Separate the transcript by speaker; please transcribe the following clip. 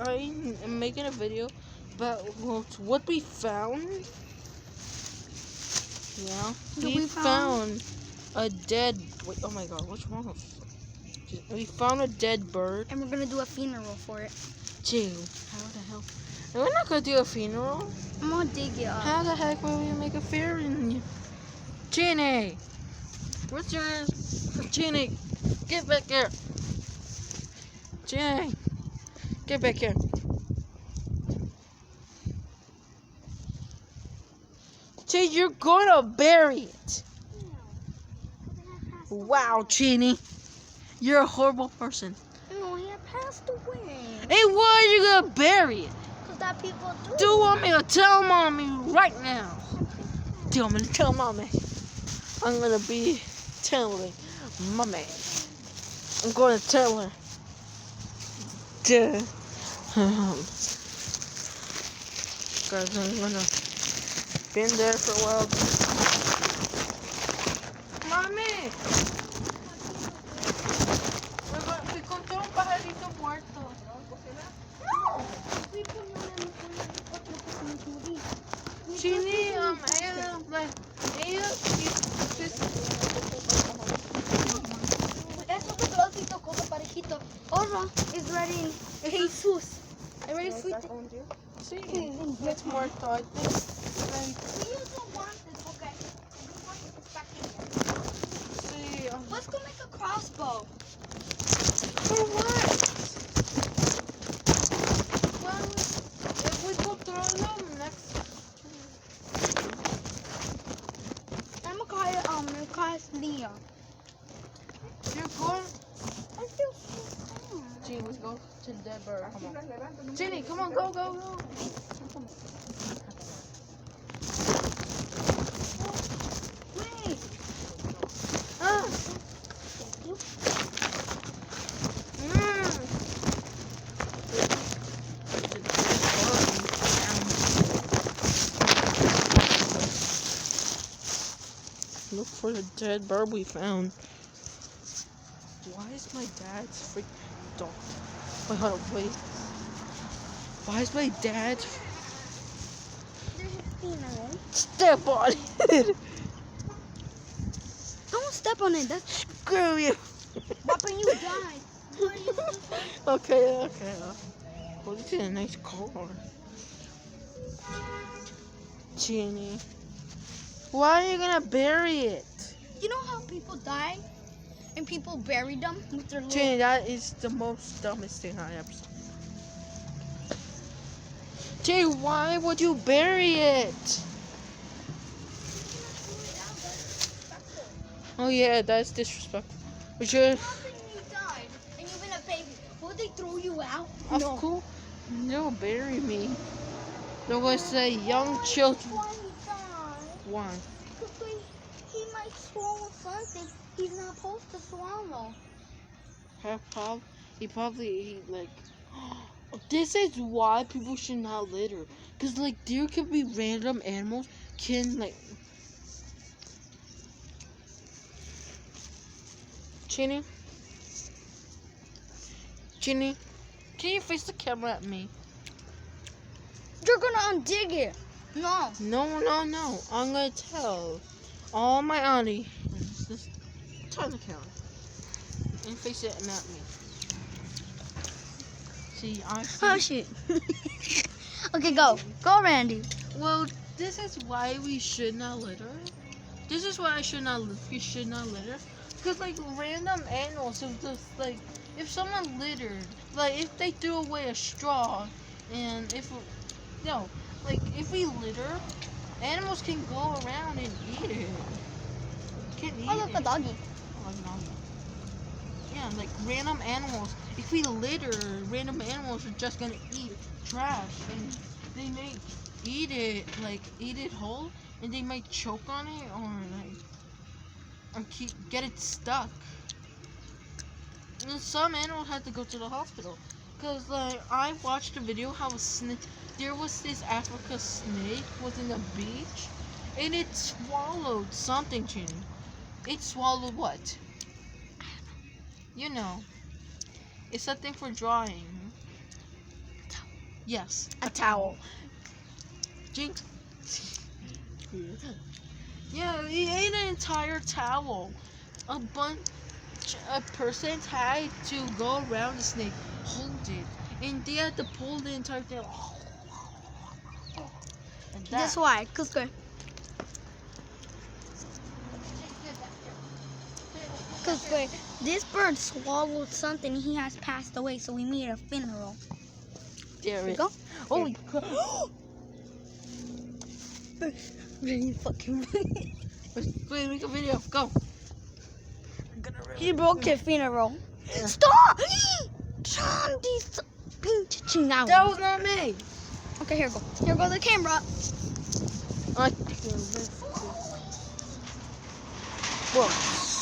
Speaker 1: I'm making a video about what we found. Yeah, we found a dead. Wait, oh my God, what's wrong with? We found a dead bird.
Speaker 2: And we're gonna do a funeral for it.
Speaker 1: Gee, how the hell? We're not gonna do a funeral.
Speaker 2: I'm gonna dig it up.
Speaker 1: How the heck will we make a funeral? Ginny, what's your Ginny? Get back here. Ginny, get back here. Ginny, you're gonna bury it. Wow, Ginny, you're a horrible person.
Speaker 2: No, he had passed away.
Speaker 1: Hey, why are you gonna bury it?
Speaker 2: Cause that people do.
Speaker 1: Do you want me to tell mommy right now? Do you want me to tell mommy? I'm gonna be telling mommy. I'm gonna tell her. Duh. Guys, I'm gonna been there for a while. Mami! Me encontré un pajarito muerto. Chini,
Speaker 2: Eso que Claudito con el parejito. Ora is ready. Jesus. I'm ready to
Speaker 1: sí, it's muerto, I think.
Speaker 2: We don't want this, okay? We don't want this back in here.
Speaker 1: Sí,
Speaker 2: Let's go make a crossbow.
Speaker 1: for what? Well, if we go throw them next.
Speaker 2: I'm gonna call Leon.
Speaker 1: You're going?
Speaker 2: I feel so sad.
Speaker 1: Gee, let's go to the dead bird. Come on. Ginny, come on, go, go, go.
Speaker 2: Wait.
Speaker 1: Ah. Look for the dead bird we found. Why is my dad's freaking dog? Wait, hold on, wait. Why is my dad
Speaker 2: There's a funeral.
Speaker 1: step on it?
Speaker 2: Don't step on it. That's
Speaker 1: Screw you.
Speaker 2: Papa, you died. What are you doing?
Speaker 1: Okay. Well, this is a nice car. Ginny, why are you gonna bury it?
Speaker 2: You know how people die and people bury them with their little...
Speaker 1: Ginny, that is the most dumbest thing I ever saw. Ginny, why would you bury it? Oh yeah, that's disrespectful. We should.
Speaker 2: Imagine you died and you've been a baby. Would they throw you out?
Speaker 1: Of course, they'll bury me. There was young children.
Speaker 2: Why he died?
Speaker 1: Why?
Speaker 2: Because he might swallow something he's not supposed to swallow.
Speaker 1: He like. This is why people should not litter. Cause like there could be random animals can like. Ginny, can you face the camera at me?
Speaker 2: You're gonna undig it. No.
Speaker 1: No. I'm gonna tell all my auntie. Just turn the camera and face it at me. See, I see.
Speaker 2: Oh shit. Okay, go, Randy.
Speaker 1: Well, this is why we should not litter. This is why we should not litter. Cause like random animals, if someone littered, like if they threw away a straw, and if we litter, animals can go around and eat it. Can eat
Speaker 2: Oh, look,
Speaker 1: it.
Speaker 2: a doggy.
Speaker 1: Oh, no. Yeah, like random animals. If we litter, random animals are just gonna eat trash, and they may eat it whole, and they might choke on it or get it stuck. And some animals had to go to the hospital. Cause like I watched a video how there was this Africa snake was in the beach, and it swallowed something, Ginny. It swallowed what? You know, it's something for drying. Yes.
Speaker 2: A towel.
Speaker 1: Jinx. Yeah, he ate an entire towel. A person had to go around the snake, hold it, and they had to pull the entire thing. And
Speaker 2: That's
Speaker 1: that.
Speaker 2: why. Cause this bird swallowed something. He has passed away, so we made a funeral.
Speaker 1: There
Speaker 2: we
Speaker 1: it
Speaker 2: go.
Speaker 1: Holy crap.
Speaker 2: Really fucking.
Speaker 1: Wait, make a video. Go.
Speaker 2: He broke your funeral.
Speaker 1: Yeah.
Speaker 2: Stop! John, these being touching now.
Speaker 1: That was not me.
Speaker 2: Okay, here we go. Here goes the camera.
Speaker 1: Whoa.